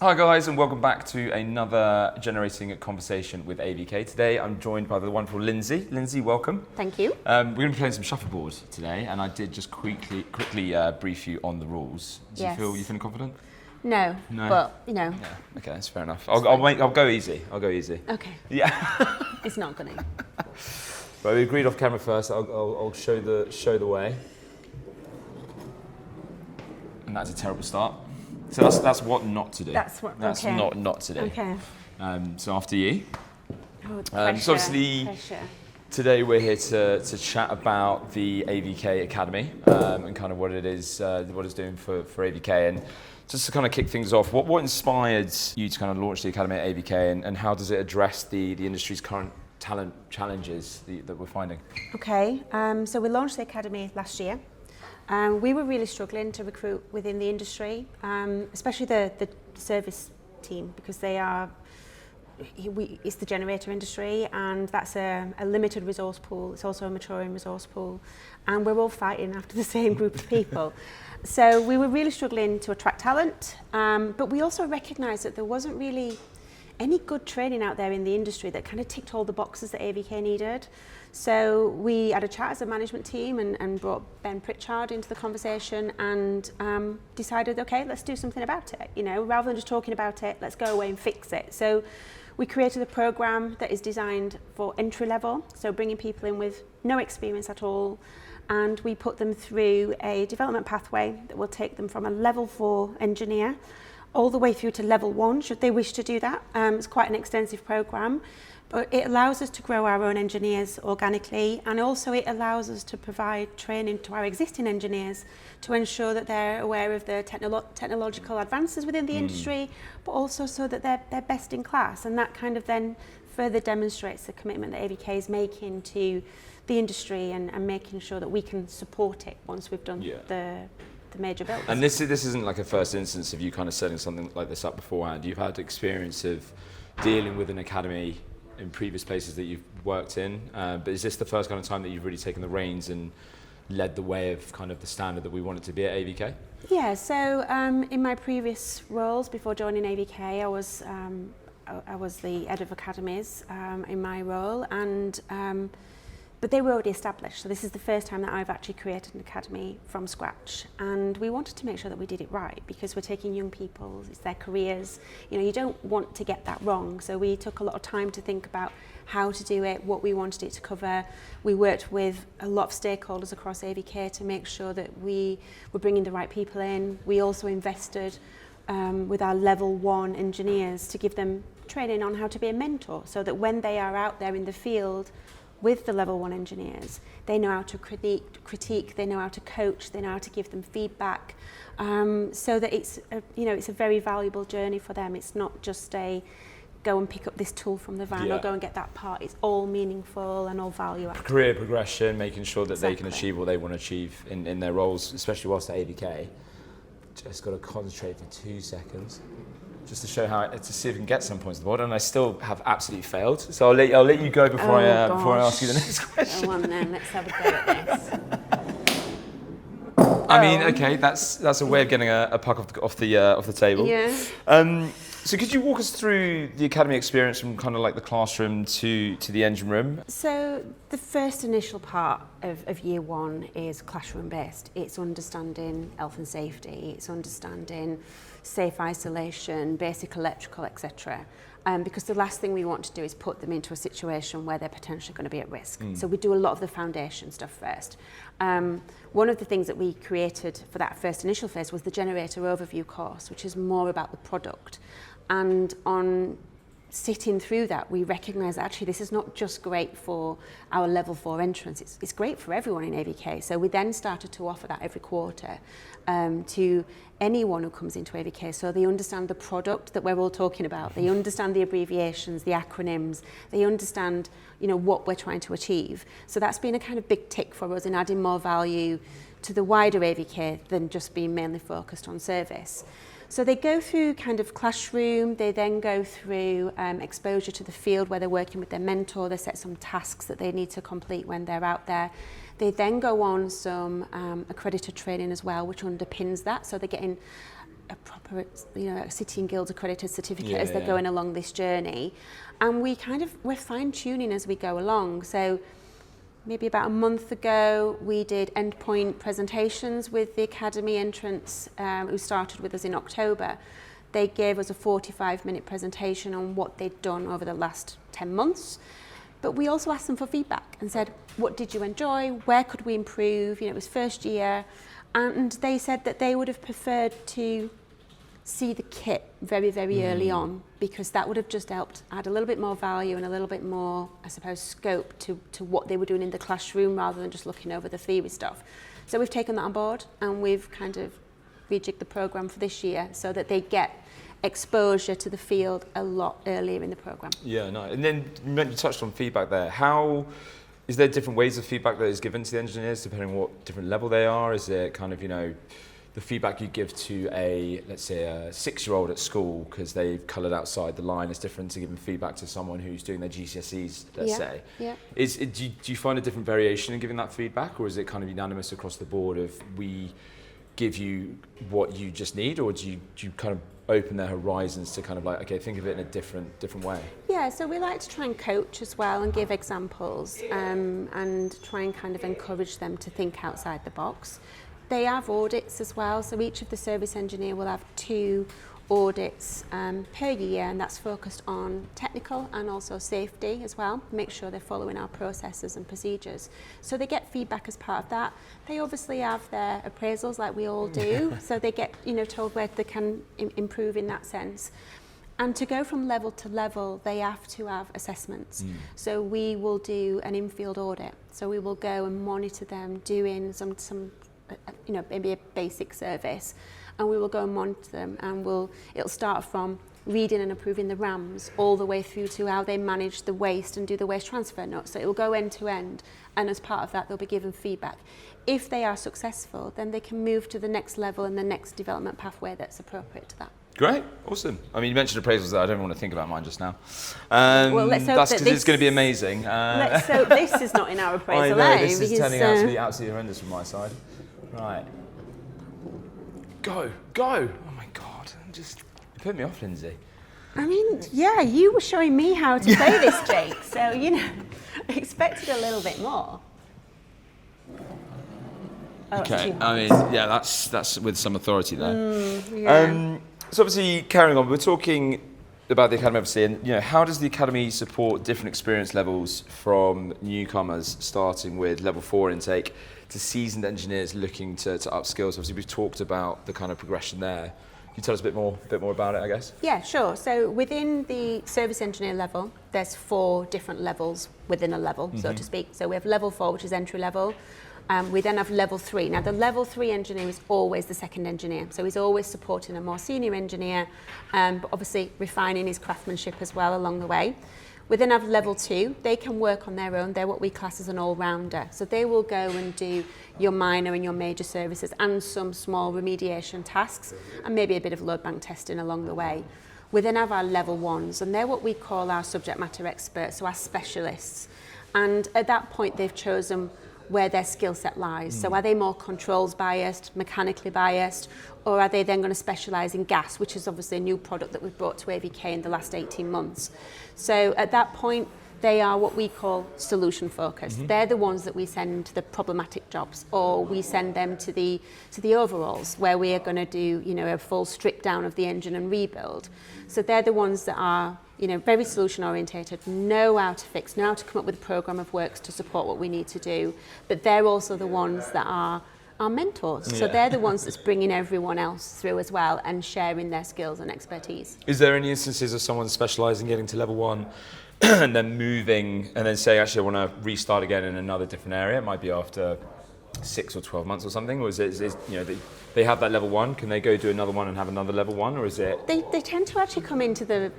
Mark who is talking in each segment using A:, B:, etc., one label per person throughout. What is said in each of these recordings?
A: Hi guys, and welcome back to another Generating Conversation with AVK. Today I'm joined by the wonderful Lynsey. Lynsey, welcome.
B: Thank you.
A: We're going to be playing some shuffleboard today, and I did just quickly brief you on the rules. Do you feeling confident?
B: No, but you know.
A: Yeah. Okay, that's fair enough. I'll go easy.
B: Okay.
A: Yeah.
B: It's not gonna.
A: Well, we agreed off camera first. I'll show the way. And that's a terrible start. So that's what not to do.
B: That's
A: okay. not to do.
B: Okay.
A: So after you.
B: Oh,
A: So obviously, today we're here to chat about the AVK Academy and kind of what it is, what it's doing for AVK. And just to kind of kick things off, what inspired you to kind of launch the Academy at AVK, and how does it address the industry's current talent challenges that we're finding?
B: Okay. So we launched the Academy last year. We were really struggling to recruit within the industry, especially the service team, because it's the generator industry, and that's a limited resource pool. It's also a maturing resource pool, and we're all fighting after the same group of people. So we were really struggling to attract talent, but we also recognised that there wasn't really any good training out there in the industry that kind of ticked all the boxes that AVK needed. So we had a chat as a management team and brought Ben Pritchard into the conversation and decided, okay, let's do something about it. You know, rather than just talking about it, let's go away and fix it. So we created a program that is designed for entry level, so bringing people in with no experience at all, and we put them through a development pathway that will take them from a level 4 engineer all the way through to level 1, should they wish to do that. It's quite an extensive program, but it allows us to grow our own engineers organically, and also it allows us to provide training to our existing engineers to ensure that they're aware of the technological advances within the industry, but also so that they're best in class. And that kind of then further demonstrates the commitment that AVK is making to the industry and making sure that we can support it once we've done the major builds.
A: And this isn't like a first instance of you kind of setting something like this up beforehand. You've had experience of dealing with an academy in previous places that you've worked in, but is this the first kind of time that you've really taken the reins and led the way of kind of the standard that we want it to be at AVK? Yeah,
B: so in my previous roles before joining AVK, I was the head of academies in my role, and but they were already established. So this is the first time that I've actually created an academy from scratch. And we wanted to make sure that we did it right, because we're taking young people, it's their careers. You know, you don't want to get that wrong. So we took a lot of time to think about how to do it, what we wanted it to cover. We worked with a lot of stakeholders across AVK to make sure that we were bringing the right people in. We also invested with our level 1 engineers to give them training on how to be a mentor, so that when they are out there in the field with the level 1 engineers, they know how to critique, they know how to coach, they know how to give them feedback, so that it's a very valuable journey for them. It's not just a go and pick up this tool from the van or go and get that part. It's all meaningful and all value added.
A: Career progression, making sure that they can achieve what they want to achieve in their roles, especially whilst at AVK. Just got to concentrate for 2 seconds. Just to show to see if we can get some points on the board, and I still have absolutely failed. So I'll let you go before I ask you the next question.
B: Go on then, let's have a go at this.
A: I mean, okay, that's a way of getting a puck off the table.
B: Yeah.
A: So could you walk us through the academy experience from kind of like the classroom to the engine room?
B: So the first initial part of year 1 is classroom based. It's understanding health and safety, it's understanding safe isolation, basic electrical, etc. Because the last thing we want to do is put them into a situation where they're potentially going to be at risk. So we do a lot of the foundation stuff first. One of the things that we created for that first initial phase was the generator overview course, which is more about the product. And on sitting through that, we recognise that actually this is not just great for our level 4 entrants, it's great for everyone in AVK. So we then started to offer that every quarter to anyone who comes into AVK, so they understand the product that we're all talking about, they understand the abbreviations, the acronyms, they understand, you know, what we're trying to achieve. So that's been a kind of big tick for us in adding more value to the wider AVK than just being mainly focused on service. So they go through kind of classroom, they then go through exposure to the field where they're working with their mentor, they set some tasks that they need to complete when they're out there. They then go on some accredited training as well, which underpins that. So they're getting a proper, a City and Guilds accredited certificate as they're going along this journey. And we're fine-tuning as we go along. So maybe about a month ago, we did endpoint presentations with the Academy entrants who started with us in October. They gave us a 45-minute presentation on what they'd done over the last 10 months. But we also asked them for feedback and said, what did you enjoy? Where could we improve? It was first year. And they said that they would have preferred to see the kit very, very early on, because that would have just helped add a little bit more value and a little bit more, I suppose, scope to what they were doing in the classroom rather than just looking over the theory stuff. So we've taken that on board and we've kind of rejigged the programme for this year so that they get exposure to the field a lot earlier in the programme. Yeah,
A: no. And then you touched on feedback there. How is there different ways of feedback that is given to the engineers depending on what different level they are? Is it kind of, the feedback you give to let's say a 6-year-old at school because they've coloured outside the line is different to giving feedback to someone who's doing their GCSEs, let's say.
B: Yeah.
A: Do you find a different variation in giving that feedback, or is it kind of unanimous across the board of we give you what you just need, or do you kind of open their horizons to kind of like, okay, think of it in a different way?
B: Yeah, so we like to try and coach as well and give examples and try and kind of encourage them to think outside the box. They have audits as well, so each of the service engineer will have 2 audits per year, and that's focused on technical and also safety as well. Make sure they're following our processes and procedures. So they get feedback as part of that. They obviously have their appraisals like we all do, so they get told where they can improve in that sense. And to go from level to level, they have to have assessments. So we will do an in-field audit. So we will go and monitor them doing some maybe a basic service, and we will go and monitor them, and it'll start from reading and approving the RAMs all the way through to how they manage the waste and do the waste transfer notes. So it will go end to end, and as part of that they'll be given feedback. If they are successful, then they can move to the next level and the next development pathway that's appropriate to that.
A: Great, awesome. I mean, you mentioned appraisals there. I don't want to think about mine just now.
B: Well, let's hope
A: that's because it's going to be amazing.
B: Let's hope this is not in our appraisal.
A: I know, this is turning out to be absolutely horrendous from my side. Right. Go. Oh my God. You put me off, Lynsey.
B: I mean, yeah, you were showing me how to play this, Jake. So, I expected a little bit more. Oh,
A: okay. I mean, yeah, that's with some authority there. Yeah. So obviously, carrying on, we're talking about the Academy, obviously, and how does the Academy support different experience levels from newcomers starting with level 4 intake to seasoned engineers looking to upskill? So obviously, we've talked about the kind of progression there. Can you tell us a bit more about it, I guess? Yeah,
B: sure. So within the service engineer level, there's 4 different levels within a level, so to speak. So we have level 4, which is entry level. We then have level 3. Now, the level 3 engineer is always the second engineer, so he's always supporting a more senior engineer, but obviously refining his craftsmanship as well along the way. We then have level 2. They can work on their own. They're what we class as an all-rounder. So they will go and do your minor and your major services and some small remediation tasks and maybe a bit of load bank testing along the way. We then have our level 1s, and they're what we call our subject matter experts, so our specialists. And at that point, they've chosen where their skill set lies. So are they more controls biased, mechanically biased, or are they then going to specialise in gas, which is obviously a new product that we've brought to AVK in the last 18 months. So at that point, they are what we call solution focused. They're the ones that we send to the problematic jobs, or we send them to the overalls, where we are going to do a full strip down of the engine and rebuild. So they're the ones that are very solution orientated, know how to fix, know how to come up with a programme of works to support what we need to do. But they're also the ones that are our mentors. So they're the ones that's bringing everyone else through as well and sharing their skills and expertise.
A: Is there any instances of someone specialising, getting to level 1 and then moving and then say, actually, I want to restart again in another different area? It might be after 6 or 12 months or something, or is it they have that level 1, can they go do another one and have another level 1, or is it?
B: They tend to actually come into the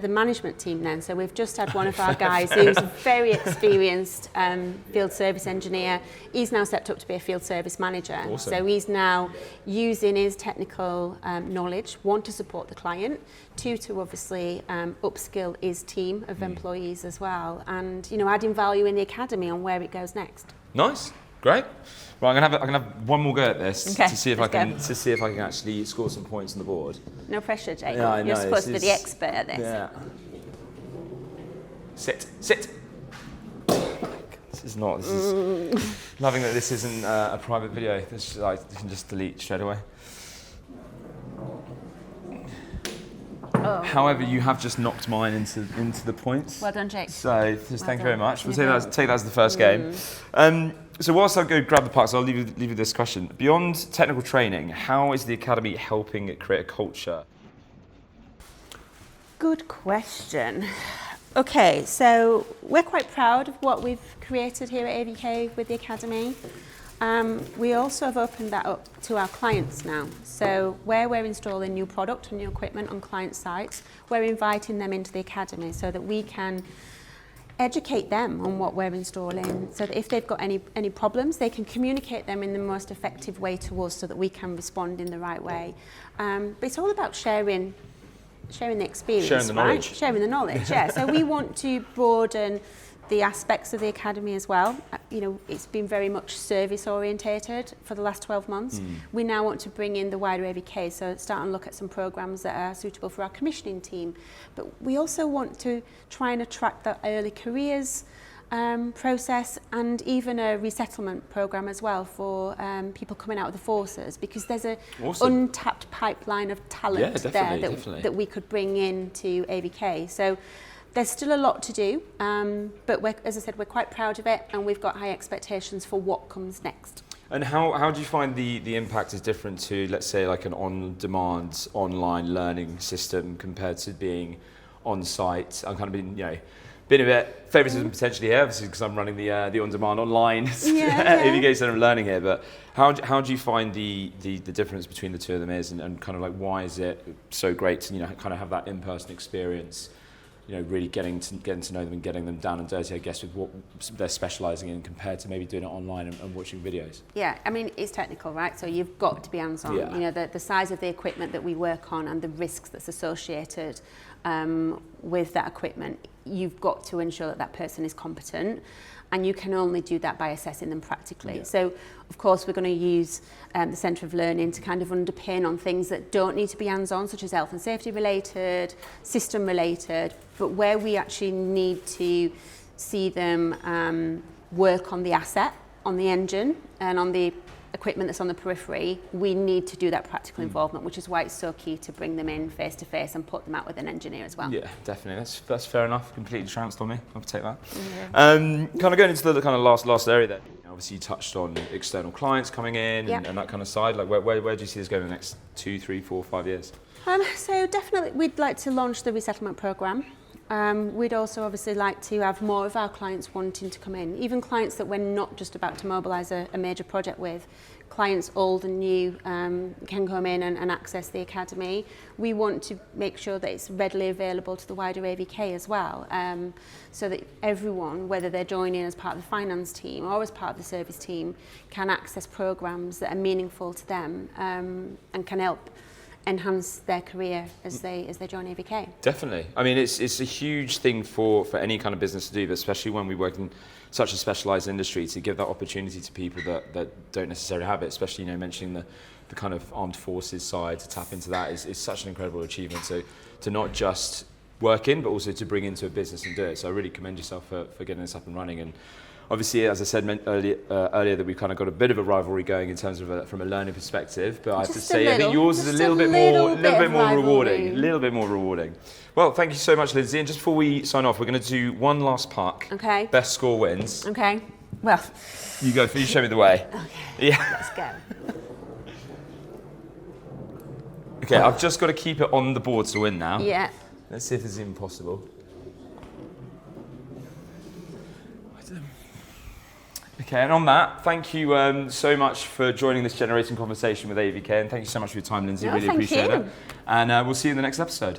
B: management team then. So we've just had one of our guys who's a very experienced field service engineer. He's now stepped up to be a field service manager.
A: Awesome.
B: So he's now using his technical knowledge, 1, to support the client, 2, to obviously upskill his team of employees as well, and adding value in the academy on where it goes next.
A: Nice, great. Right, I'm gonna have one more go at this
B: Okay,
A: to see if I
B: let's
A: can actually score some points on the board.
B: No pressure, Jake.
A: Yeah, I know,
B: You're supposed to be
A: this
B: the
A: is-
B: expert at this.
A: Yeah. Sit. This is loving that this isn't a private video. This you can just delete straight away.
B: Oh.
A: However, you have just knocked mine into the points.
B: Well done, Jake.
A: So just thank you very much. We'll
B: You're
A: take that as the first game. So whilst I go grab the pucks, I'll leave you this question. Beyond technical training, how is the Academy helping create a culture?
B: Good question. Okay, so we're quite proud of what we've created here at AVK with the Academy. We also have opened that up to our clients now. So where we're installing new product and new equipment on client sites, we're inviting them into the Academy so that we can educate them on what we're installing, so that if they've got any problems, they can communicate them in the most effective way to us so that we can respond in the right way. But it's all about sharing the experience,
A: Sharing the knowledge.
B: right? Sharing the knowledge, yeah. So we want to broaden the aspects of the Academy as well. You know, it's been very much service orientated for the last 12 months. We now want to bring in the wider AVK, so start and look at some programs that are suitable for our commissioning team. But we also want to try and attract the early careers process, and even a resettlement program as well for people coming out of the forces, because there's a untapped pipeline of talent that we could bring into AVK. So there's still a lot to do, but as I said, we're quite proud of it, and we've got high expectations for what comes next.
A: And how do you find the impact is different to, let's say, like an on-demand online learning system compared to being on-site? I'm kind of been a bit favouritism potentially here, obviously, because I'm running the on-demand online AVK Centre of Learning here. But how do you find the difference between the two of them is, and kind of like why is it so great to kind of have that in-person experience? Really getting to know them and getting them down and dirty, I guess, with what they're specialising in compared to maybe doing it online and watching videos. Yeah,
B: I mean, it's technical, right? So you've got to be hands-on.
A: Yeah.
B: The size of the equipment that we work on and the risks that's associated with that equipment, you've got to ensure that person is competent, and you can only do that by assessing them practically.
A: Yeah.
B: So, of course, we're going to use the Centre of Learning to kind of underpin on things that don't need to be hands-on, such as health and safety related, system related, but where we actually need to see them work on the asset, on the engine, and on the equipment that's on the periphery, we need to do that practical involvement, which is why it's so key to bring them in face to face and put them out with an engineer as well.
A: Yeah, definitely. That's fair enough. Completely trounced on me. I'll take that. Yeah. Kind of going into the kind of last area there. Obviously, you touched on external clients coming in and that kind of side. Like, where do you see this going in the next 2, 3, 4, 5 years?
B: So definitely, we'd like to launch the resettlement programme. We'd also obviously like to have more of our clients wanting to come in, even clients that we're not just about to mobilise a major project with. Clients old and new can come in and access the Academy. We want to make sure that it's readily available to the wider AVK as well, so that everyone, whether they're joining as part of the finance team or as part of the service team, can access programmes that are meaningful to them and can help enhance their career as they join AVK.
A: Definitely. I mean, it's a huge thing for any kind of business to do, but especially when we work in such a specialised industry, to give that opportunity to people that don't necessarily have it, especially mentioning the kind of armed forces side, to tap into that is such an incredible achievement. So to not just work in, but also to bring into a business and do it. So I really commend yourself for getting this up and running. And obviously, as I said earlier, that we've kind of got a bit of a rivalry going in terms of from a learning perspective. But I have to say, I think yours is a little bit more rewarding. Well, thank you so much, Lynsey. And just before we sign off, we're going to do one last puck.
B: Okay.
A: Best score wins.
B: Okay. Well,
A: you go. You show me the way.
B: Okay.
A: Yeah.
B: Let's go.
A: Okay, I've just got to keep it on the board to win now.
B: Yeah.
A: Let's see if this is even possible. Okay, and on that, thank you so much for joining this generating conversation with AVK, and thank you so much for your time, Lynsey. Really appreciate it. And we'll see you in the next episode.